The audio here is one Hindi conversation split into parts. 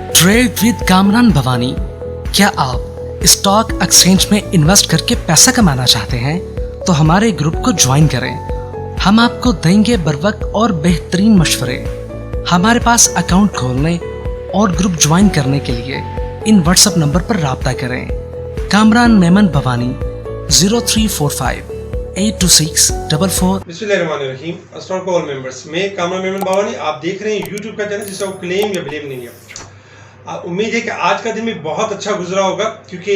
Trade with Kamran Bhavani. क्या आप स्टॉक एक्सचेंज में इन्वेस्ट करके पैसा कमाना चाहते हैं तो हमारे ग्रुप को ज्वाइन करें। हम आपको देंगे बर वक्त और बेहतरीन मशवरे। हमारे पास अकाउंट खोलने और ग्रुप ज्वाइन करने के लिए इन व्हाट्सएप नंबर पर राब्ता करें। कामरान मेमन भवानी 0345 82644। बिस्मिल्लाहिर्रहमानिर्रहीम। अस्सलाम वालेकुम ऑल मेंबर्स। मैं कामरान मेमन भवानी, आप देख रहे हैं यूट्यूब का चैनल जिसका क्लेम या ब्लेम नहीं है। उम्मीद है कि आज का दिन भी बहुत अच्छा गुजरा होगा, क्योंकि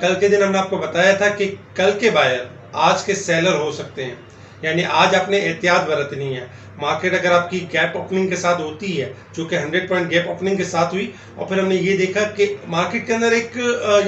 कल के दिन हमने आपको बताया था कि कल के बायर आज के सेलर हो सकते हैं, यानी आज आपने एहतियात बरतनी है। मार्केट अगर आपकी गैप ओपनिंग के साथ होती है, जो कि 100 पॉइंट गैप ओपनिंग के साथ हुई, और फिर हमने ये देखा कि मार्केट के अंदर एक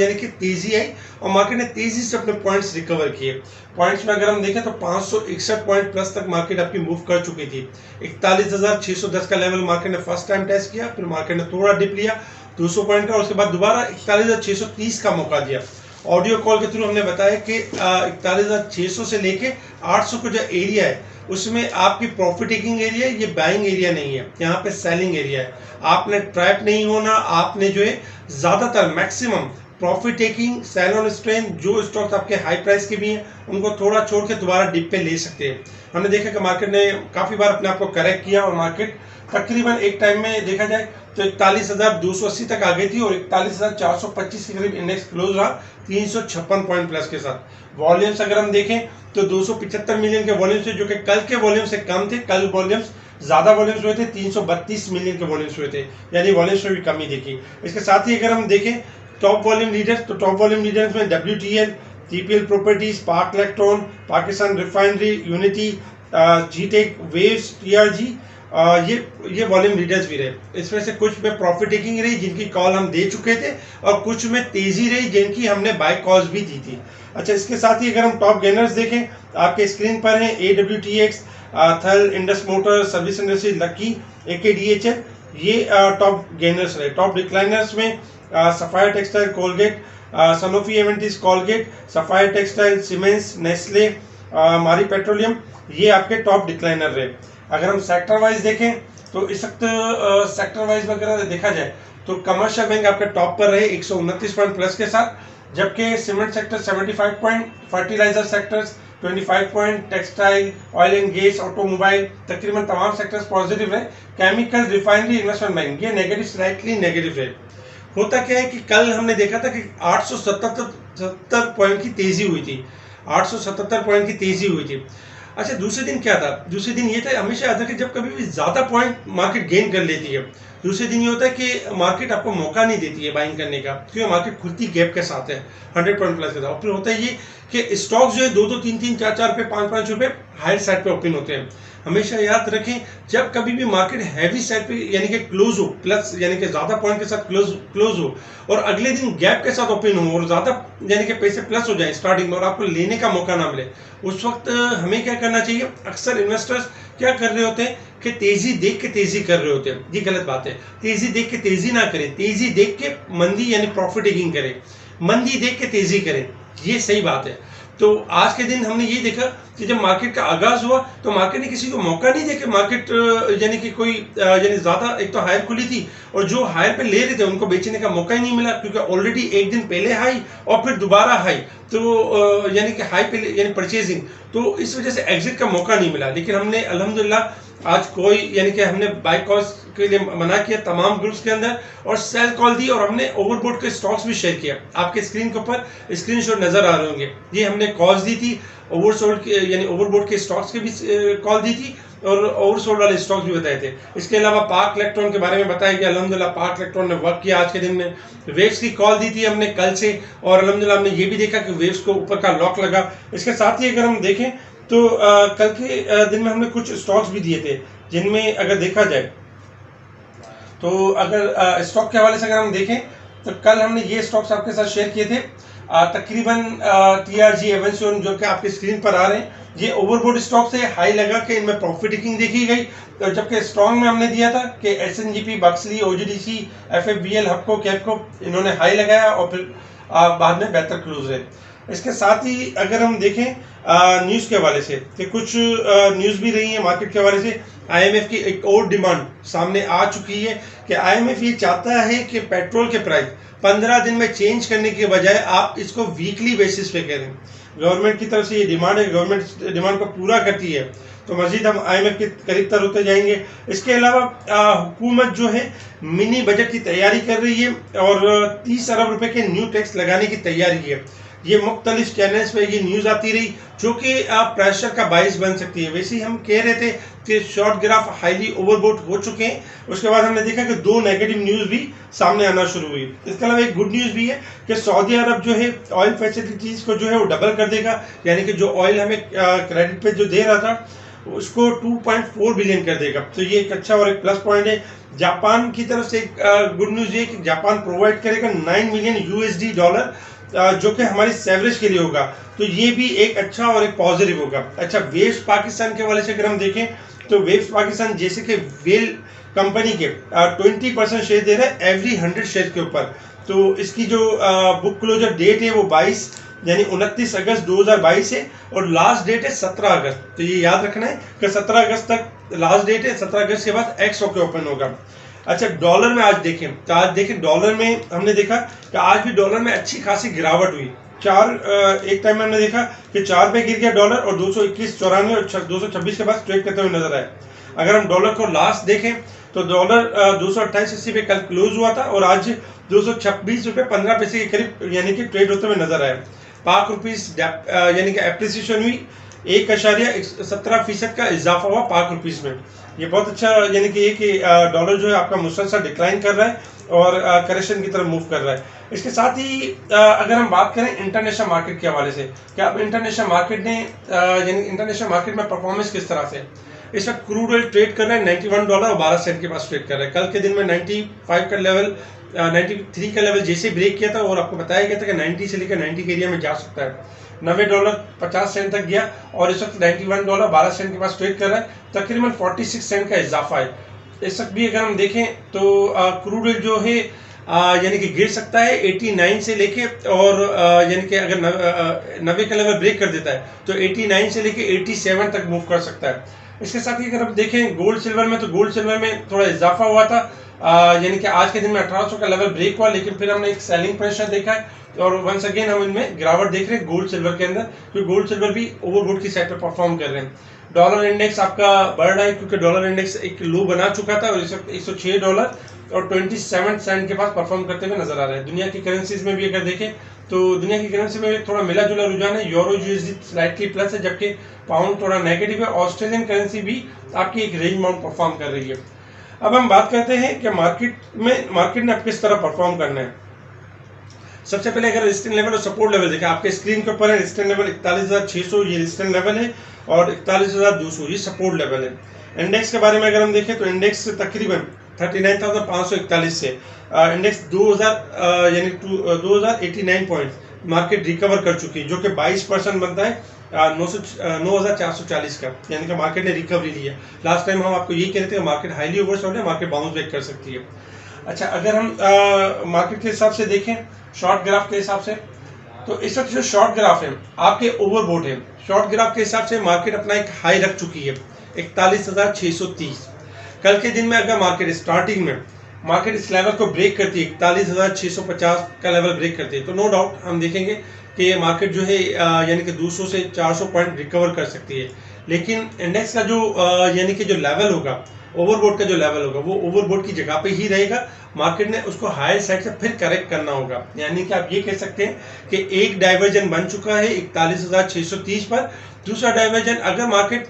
यानी कि तेजी आई और मार्केट ने तेजी से अपने पॉइंट्स रिकवर किए। पॉइंट्स में अगर हम देखें तो 561 पॉइंट प्लस तक मार्केट आपकी मूव कर चुकी थी। 41,610 का लेवल मार्केट ने फर्स्ट टाइम टेस्ट किया, फिर मार्केट ने थोड़ा डिप लिया 200 पॉइंट का, उसके बाद दोबारा 41,630 का मौका दिया। ऑडियो कॉल के थ्रू हमने बताया कि 41,600 से लेके 800 का जो एरिया है उसमें आपकी प्रॉफिट टेकिंग एरिया है, ये बाइंग एरिया नहीं है, यहाँ पे सेलिंग एरिया है। आपने ट्रैप नहीं होना, आपने जो है ज़्यादातर maximum profit taking, sell on strength, जो स्टॉक्स आपके हाई प्राइस के भी हैं उनको थोड़ा छोड़ के दोबारा डिप पे ले सकते हैं। हमने देखा कि मार्केट ने काफ़ी बार अपने आप को करेक्ट किया और मार्केट तकरीबन एक टाइम में देखा जाए तो 41,280 तक आ गई थी और 41,425 के करीब इंडेक्स क्लोज रहा 356 पॉइंट प्लस के साथ। वॉल्यूम्स अगर हम देखें तो 275 मिलियन के वॉल्यूम्स थे, जो कि कल के वॉल्यूम से कम थे। कल वॉल्यूम्स ज्यादा वॉल्यूम्स हुए थे, 332 मिलियन के वॉल्यूम्स हुए थे, यानी वॉल्यूम्स में भी कमी देखी। इसके साथ ही अगर हम देखें टॉप वॉल्यूम लीडर्स, तो टॉप वॉल्यूम लीडर्स में WTL, TPL properties, Pak electron, Pakistan refinery, unity, जीटेक, वेव्स, TRG, ये वॉल्यूम लीडर्स भी रहे। इसमें से कुछ में प्रॉफिट टेकिंग रही जिनकी कॉल हम दे चुके थे, और कुछ में तेजी रही जिनकी हमने बाय कॉल्स भी दी थी। अच्छा, इसके साथ ही अगर हम टॉप गेनर्स देखें, आपके स्क्रीन पर हैं AWTX, Thal, Indus motor, service industry, lucky, AKDHL, ये टॉप गेनर्स रहे। टॉप डिक्लाइनर्स में sapphire textile, Colgate, Sanofi Aventis, Colgate, sapphire textile, Siemens, Nestle, Mari petroleum, ये आपके टॉप डिक्लाइनर रहे। अगर हम सेक्टर वाइज देखें तो इस वक्त सेक्टर वाइज वगैरह देखा जाए तो कमर्शियल बैंक आपके टॉप पर रहे 129 पॉइंट प्लस के साथ, जबकि cement sector 75 point, fertiliser sectors 25 point, textile, oil and gas, automobile, तकरीबन तमाम सेक्टर्स पॉजिटिव रहे। केमिकल, रिफाइनरी, इन्वेस्टमेंट बैंक ये नेगेटिव, स्लाइटली नेगेटिव रहे। होता क्या है कि कल हमने देखा था कि 877 पॉइंट की तेजी हुई थी, 877 पॉइंट की तेजी हुई थी। अच्छा, दूसरे दिन क्या था? दूसरे दिन ये था, हमेशा आता है कि जब कभी भी ज़्यादा पॉइंट मार्केट गेन कर लेती है, दूसरे दिन ये होता है कि मार्केट आपको मौका नहीं देती है बाइंग करने का, क्योंकि मार्केट खुलती गैप के साथ है 100 पॉइंट प्लस के साथ। और फिर होता है ये कि स्टॉक्स जो है 2-2, 3-3, 4-4 रुपये, 5-5 रुपये हायर साइड पे ओपन होते हैं। हमेशा याद रखें, जब कभी भी मार्केट हैवी साइड पे यानी कि क्लोज हो, प्लस यानी कि ज़्यादा पॉइंट के साथ क्लोज हो, और अगले दिन गैप के साथ ओपन हो और ज़्यादा यानी कि पैसे प्लस हो जाए स्टार्टिंग में और आपको लेने का मौका ना मिले, उस वक्त हमें क्या करना चाहिए? अक्सर इन्वेस्टर्स क्या कर रहे होते हैं कि तेजी देख के तेजी कर रहे होते हैं। ये गलत बात है। तेजी देख के तेजी ना करें, तेजी देख के मंदी यानी प्रॉफिट टेकिंग करें, मंदी देख के तेजी करें, ये सही बात है। तो आज के दिन हमने ये देखा कि जब मार्केट का आगाज हुआ तो मार्केट ने किसी को मौका नहीं दिया कि मार्केट यानी कि कोई यानी ज़्यादा, एक तो हायर खुली थी और जो हायर पे ले रहे थे उनको बेचने का मौका ही नहीं मिला, क्योंकि ऑलरेडी एक दिन पहले हाई और फिर दोबारा हाई, तो यानी कि हाई पे यानी परचेजिंग, तो इस वजह से एग्जिट का मौका नहीं मिला। लेकिन हमने अल्हम्दुलिल्लाह आज कोई यानी कि हमने बाय कॉल्स के लिए मना किया तमाम ग्रुप्स के अंदर और सेल कॉल दी, और हमने ओवरबोट के स्टॉक्स भी शेयर किया। आपके स्क्रीन के ऊपर स्क्रीनशॉट नजर आ रहे होंगे, ये हमने कॉल्स दी थी, ओवरसोल्ड के यानी ओवरबोट के स्टॉक्स के भी कॉल दी थी और ओवरसोल्ड वाले स्टॉक्स भी बताए थे। इसके अलावा पार्क इलेक्ट्रॉन के बारे में बताया कि अल्हम्दुलिल्लाह पार्क इलेक्ट्रॉन ने वर्क किया आज के दिन में। वेव्स की कॉल दी थी हमने कल से, और अल्हम्दुलिल्लाह हमने ये भी देखा कि वेव्स को ऊपर का लॉक लगा। इसके साथ ही अगर हम देखें तो कल के दिन में हमने कुछ स्टॉक्स भी दिए थे जिनमें अगर देखा जाए तो अगर स्टॉक के हवाले से अगर हम देखें तो कल हमने ये स्टॉक्स आपके साथ शेयर किए थे। तकरीबन TRG, एवेंसियन जो कि आपके स्क्रीन पर आ रहे हैं, ये ओवरबोट स्टॉक से हाई लगा कि इनमें प्रॉफिट टेकिंग देखी गई, तो जबकि स्ट्रॉन्ग में हमने दिया था कि SNGP, बक्सली, OGDC, FFBL, हपको, कैपको, इन्होंने हाई लगाया और फिर बाद में बेहतर क्लोज रहे। इसके साथ ही अगर हम देखें न्यूज़ के हवाले से कि कुछ न्यूज़ भी रही है मार्केट के हवाले से। आईएमएफ की एक और डिमांड सामने आ चुकी है कि आईएमएफ ये चाहता है कि पेट्रोल के प्राइस 15 दिन में चेंज करने के बजाय आप इसको वीकली बेसिस पे करें। गवर्नमेंट की तरफ से ये डिमांड है, गवर्नमेंट डिमांड को पूरा करती है तो मजीद हम आईएमएफ के करीब तर होते जाएंगे। इसके अलावा हुकूमत जो है मिनी बजट की तैयारी कर रही है और 30 अरब रुपए के न्यू टैक्स लगाने की तैयारी है। ये मुख्तलिफ चैनल्स पे ये न्यूज़ आती रही जो कि प्रेशर का बाइस बन सकती है। वैसे ही हम कह रहे थे कि शॉर्ट ग्राफ हाईली ओवरबोट हो चुके हैं। उसके बाद हमने देखा कि 2 नेगेटिव न्यूज़ भी सामने आना शुरू हुई। इसके अलावा एक गुड न्यूज़ भी है कि सऊदी अरब जो है ऑयल फैसिलिटीज़ को जो है वो डबल कर देगा, यानी कि जो ऑयल हमें क्रेडिट पे जो दे रहा था उसको 2.4 बिलियन कर देगा। तो ये एक अच्छा और एक प्लस पॉइंट है। जापान की तरफ से एक गुड न्यूज़ ये कि जापान प्रोवाइड करेगा 9 मिलियन यूएसडी डॉलर जो कि हमारी सेवरेज के लिए होगा। तो ये भी एक अच्छा और एक पॉजिटिव होगा। अच्छा, वेव्स पाकिस्तान के हवाले से अगर हम देखें तो वेव्स पाकिस्तान जैसे कि वेल कंपनी के 20% शेयर दे रहा है एवरी 100 शेयर के ऊपर। तो इसकी जो बुक क्लोजर डेट है वो 22 यानी 29 अगस्त 2022 है और लास्ट डेट है 17 अगस्त। तो ये याद रखना है कि 17 अगस्त तक लास्ट डेट है। 17 अगस्त के बाद एक्स होके ओपन होगा। अच्छा, डॉलर में आज देखें तो आज देखें डॉलर में हमने देखा कि आज भी डॉलर में अच्छी खासी गिरावट हुई। एक टाइम में हमने देखा कि 4 पे गिर गया डॉलर और 221.94 और 226 के बाद ट्रेड करते हुए नजर आए। अगर हम डॉलर को लास्ट देखें तो डॉलर 228.80 पे कल क्लोज हुआ था और आज 226 रुपये 15 पैसे के करीब यानी कि ट्रेड होते हुए नजर आए। पाक रुपीस यानी कि एप्रिसिएशन हुई 1.17% का इजाफा हुआ पाक रुपीस में। ये बहुत अच्छा यानी कि डॉलर जो है आपका मुसलसल डिक्लाइन कर रहा है और करेक्शन की तरफ मूव कर रहा है। इसके साथ ही अगर हम बात करें इंटरनेशनल मार्केट के हवाले से कि अब इंटरनेशनल मार्केट ने यानी इंटरनेशनल मार्केट में परफॉर्मेंस किस तरह से, इस वक्त क्रूड ऑयल ट्रेड कर रहा है $91.12 के पास ट्रेड कर रहा है। कल के दिन में 95 का लेवल 93 का लेवल जैसे ब्रेक किया था और आपको बताया गया था कि 90 से लेकर 90 के एरिया में जा सकता है। $90.50 तक गया और इस वक्त $91.12 के पास ट्रेड कर रहा है। तकरीबन 46 सेंट का इजाफा है। इस वक्त भी अगर हम देखें तो क्रूड ऑयल जो है यानी कि गिर सकता है 89 से लेके और यानी कि अगर 90 का लेवल ब्रेक कर देता है तो 89 से लेके 87 तक मूव कर सकता है। इसके साथ ही अगर हम देखें गोल्ड सिल्वर में तो गोल्ड सिल्वर में थोड़ा इजाफा हुआ था यानी कि आज के दिन में 1800 का लेवल ब्रेक हुआ, लेकिन फिर हमने एक सेलिंग प्रेशर देखा है और वंस अगेन हम इनमें गिरावट देख रहे हैं गोल्ड सिल्वर के अंदर, क्योंकि गोल्ड सिल्वर भी ओवरबोट की साइड पर परफॉर्म कर रहे हैं। डॉलर इंडेक्स आपका बढ़ रहा है क्योंकि डॉलर इंडेक्स एक लो बना चुका था और इस वक्त $106.27 के पास परफॉर्म करते हुए नजर आ रहा है। दुनिया की करेंसीज में भी अगर देखें तो दुनिया की करेंसी में थोड़ा मिला जुला रुझान है। यूरो यूएसडी स्लाइटली प्लस है जबकि पाउंड थोड़ा नेगेटिव है। ऑस्ट्रेलियन करेंसी भी आपकी एक रेंज माउंट परफॉर्म कर रही है। अब हम बात करते हैं कि मार्केट ने अब किस तरह परफॉर्म करना है। सबसे पहले अगर रेजिस्टेंस लेवल और सपोर्ट लेवल देखें, आपके स्क्रीन के ऊपर है रेजिस्टेंस लेवल 41,600 ये रेजिस्टेंस लेवल है और 41,200 ये सपोर्ट लेवल है। इंडेक्स के बारे में अगर हम देखें तो इंडेक्स तकरीबन 39,541 से इंडेक्स 2089 पॉइंट मार्केट रिकवर कर चुकी है जो कि 22% बनता है 9,440 का, यानी कि मार्केट ने रिकवरी ली है। लास्ट टाइम हम आपको यही कह रहे थे मार्केट हाईली ओवरसोल्ड है, मार्केट बाउंस बैक कर सकती है। अच्छा, अगर हम मार्केट के हिसाब से देखें शॉर्ट ग्राफ के हिसाब से तो इस वक्त जो शॉर्ट ग्राफ है आपके ओवरबोट है। शॉर्ट ग्राफ के हिसाब से मार्केट अपना एक हाई रख चुकी है 41,630। कल के दिन में अगर मार्केट स्टार्टिंग में मार्केट इस लेवल को ब्रेक करती है 41,650 का लेवल ब्रेक करती है तो नो डाउट हम देखेंगे कि ये मार्केट जो है यानी कि 200 से 400 पॉइंट रिकवर कर सकती है। लेकिन इंडेक्स का जो यानी कि जो लेवल होगा ओवरबोट का जो लेवल होगा वो ओवरबोट की जगह पे ही रहेगा। मार्केट ने उसको हायर साइड से फिर करेक्ट करना होगा, यानी कि आप ये कह सकते हैं कि एक डाइवर्जन बन चुका है 41,630 पर। दूसरा डाइवर्जन अगर मार्केट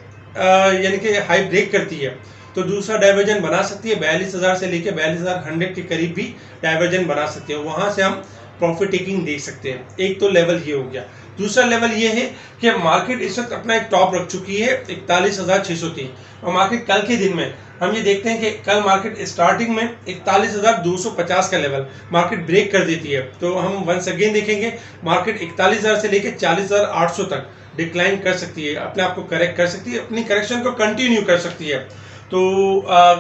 यानी कि हाई ब्रेक करती है तो दूसरा डाइवर्जन बना सकती है 42,000 से लेकर 42,100 के करीब भी डाइवर्जन बना सकती है। वहां से हम प्रॉफिट टेकिंग देख सकते हैं। एक तो लेवल ये हो गया। दूसरा लेवल ये है कि मार्केट इस वक्त अपना एक टॉप रख चुकी है 41,630 और मार्केट कल के दिन में हम ये देखते हैं कि कल मार्केट स्टार्टिंग में 41,250 का लेवल मार्केट ब्रेक कर देती है तो हम वंस अगेन देखेंगे मार्केट 41,000 से लेकर 40,800 तक डिक्लाइन कर सकती है, अपने आप को करेक्ट कर सकती है, अपनी करेक्शन को कंटिन्यू कर सकती है। तो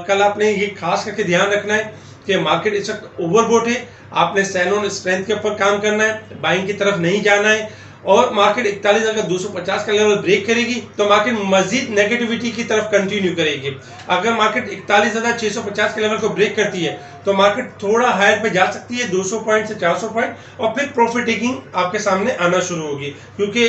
कल आपने ये खास करके ध्यान रखना है कि मार्केट इस वक्त ओवरबोट है। आपने सेल ऑन स्ट्रेंथ के ऊपर काम करना है, बाइंग की तरफ नहीं जाना है और मार्केट 41,250 का लेवल ब्रेक करेगी तो मार्केट मजीद नेगेटिविटी की तरफ कंटिन्यू करेगी। अगर मार्केट 41,650 के लेवल को ब्रेक करती है तो मार्केट थोड़ा हायर पे जा सकती है 200 पॉइंट से 400 पॉइंट, और फिर प्रॉफिट टेकिंग आपके सामने आना शुरू होगी, क्योंकि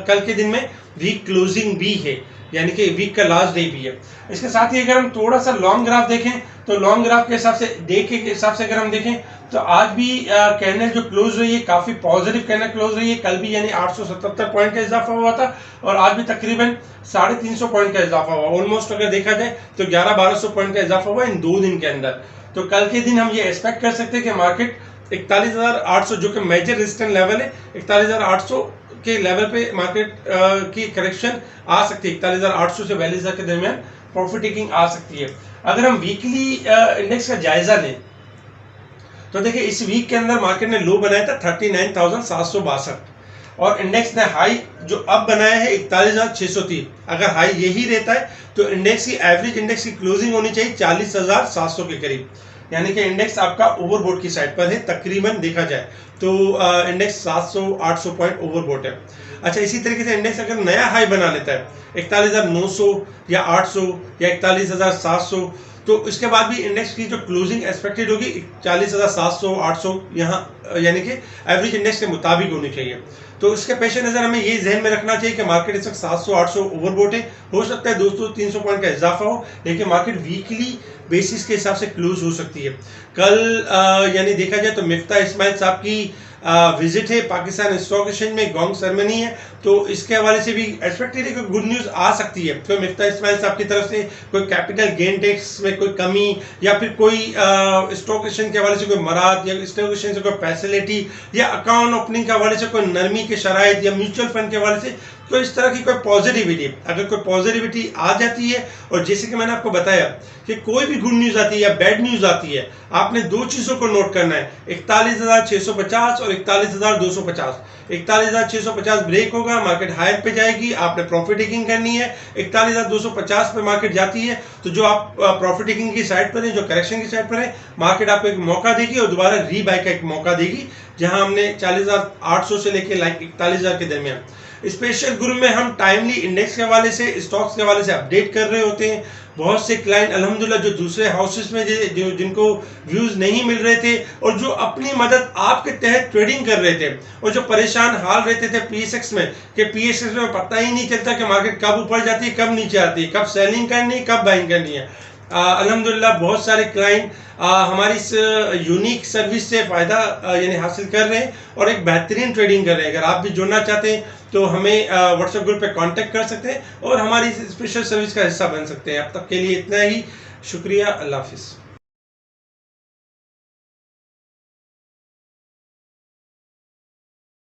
कल के दिन में वीक क्लोजिंग भी है, यानी कि वीक का लास्ट डे भी है। इसके साथ ही अगर हम थोड़ा सा लॉन्ग ग्राफ देखें तो लॉन्ग ग्राफ के हिसाब से अगर हम देखें तो आज भी कैंडल जो क्लोज रही है काफी पॉजिटिव कैंडल क्लोज रही है। कल भी यानी 877 पॉइंट का इजाफा हुआ था और आज भी तकरीबन 350 पॉइंट का इजाफा हुआ। ऑलमोस्ट अगर देखा जाए तो 1100-1200 पॉइंट का इजाफा हुआ इन 2 दिन के अंदर। तो कल के दिन हम ये एक्सपेक्ट कर सकते हैं कि मार्केट 41,800 जो कि मेजर रेजिस्टेंस लेवल है, 41,800 के लेवल पे मार्केट की करेक्शन आ सकती है। 41,800 से 42,000 के दरमियान प्रॉफिट टेकिंग आ सकती है। अगर हम वीकली इंडेक्स का जायजा लें तो देखिए इस वीक के अंदर मार्केट ने लो बनाया था 39,762 और इंडेक्स ने हाई जो अब बनाया है 41,603। अगर हाई यही रहता है तो इंडेक्स की एवरेज इंडेक्स की क्लोजिंग होनी चाहिए 40,700 के करीब, यानी कि इंडेक्स आपका ओवरबोट की साइड पर है तकरीबन देखा जाए तो इंडेक्स 700-800 पॉइंट ओवरबोट है। अच्छा, इसी तरीके से इंडेक्स अगर नया हाई बना लेता है 41,900 या 800 या 41,700 तो इसके बाद भी इंडेक्स की जो क्लोजिंग एक्सपेक्टेड होगी 40,700-800 यहाँ, यानी कि एवरेज इंडेक्स के मुताबिक होनी चाहिए। तो इसके पेश नज़र हमें ये जहन में रखना चाहिए कि मार्केट इस वक्त 700-800 ओवरबोट है। हो सकता है 200-300 पॉइंट का इजाफा हो, लेकिन मार्केट वीकली बेसिस के हिसाब से क्लोज हो सकती है। कल यानी देखा जाए तो मिफ्ता इस्माइल साहब की विजिट है पाकिस्तान स्टॉक एक्सचेंज में, गॉन्ग सेरेमनी है, तो इसके हवाले से भी एक्सपेक्टेड है कि गुड न्यूज़ आ सकती है। तो मिफ्ता इस्माइल साहब की तरफ से कोई कैपिटल गेन टैक्स में कोई कमी या फिर कोई स्टॉक एक्सचेंज के हवाले से कोई मराद या स्टॉक एक्सचेंज से कोई फैसिलिटी या अकाउंट ओपनिंग के हवाले से कोई नरमी के शराइत या म्यूचुअल फंड के हवाले से तो इस तरह की कोई पॉजिटिविटी, अगर कोई पॉजिटिविटी आ जाती है, और जैसे कि मैंने आपको बताया कि कोई भी गुड न्यूज़ आती है या बैड न्यूज़ आती है, आपने 2 चीज़ों को नोट करना है, 41,650 और 41,250। 41,650 ब्रेक होगा, मार्केट हायर पे जाएगी, आपने प्रॉफिट टेकिंग करनी है। 41,250 पे मार्केट जाती है तो जो आप प्रॉफिट टेकिंग की साइड पर है, जो करेक्शन की साइड पर है, मार्केट आपको एक मौका देगी और दोबारा रीबाई का एक मौका देगी, जहां हमने 40,800 से लेकर 41,000 के दरमियान स्पेशल ग्रुप में हम टाइमली इंडेक्स के हवाले से, स्टॉक्स के हवाले से अपडेट कर रहे होते हैं। बहुत से क्लाइंट अल्हम्दुलिल्लाह जो दूसरे हाउसेस में जिनको व्यूज नहीं मिल रहे थे और जो अपनी मदद आपके तहत ट्रेडिंग कर रहे थे और जो परेशान हाल रहते थे पीएसएक्स में, कि पीएसएक्स में पता ही नहीं चलता कि मार्केट कब ऊपर जाती है, कब नीचे आती है, कब सेलिंग करनी है, कब बाइंग करनी है। अल्हम्दुलिल्लाह बहुत सारे क्लाइंट हमारी इस यूनिक सर्विस से फ़ायदा यानी हासिल कर रहे हैं और एक बेहतरीन ट्रेडिंग कर रहे हैं। अगर आप भी जुड़ना चाहते हैं तो हमें व्हाट्सएप ग्रुप पे कांटेक्ट कर सकते हैं और हमारी इस स्पेशल सर्विस का हिस्सा बन सकते हैं। अब तक के लिए इतना ही, शुक्रिया, अल्लाह हाफिज़।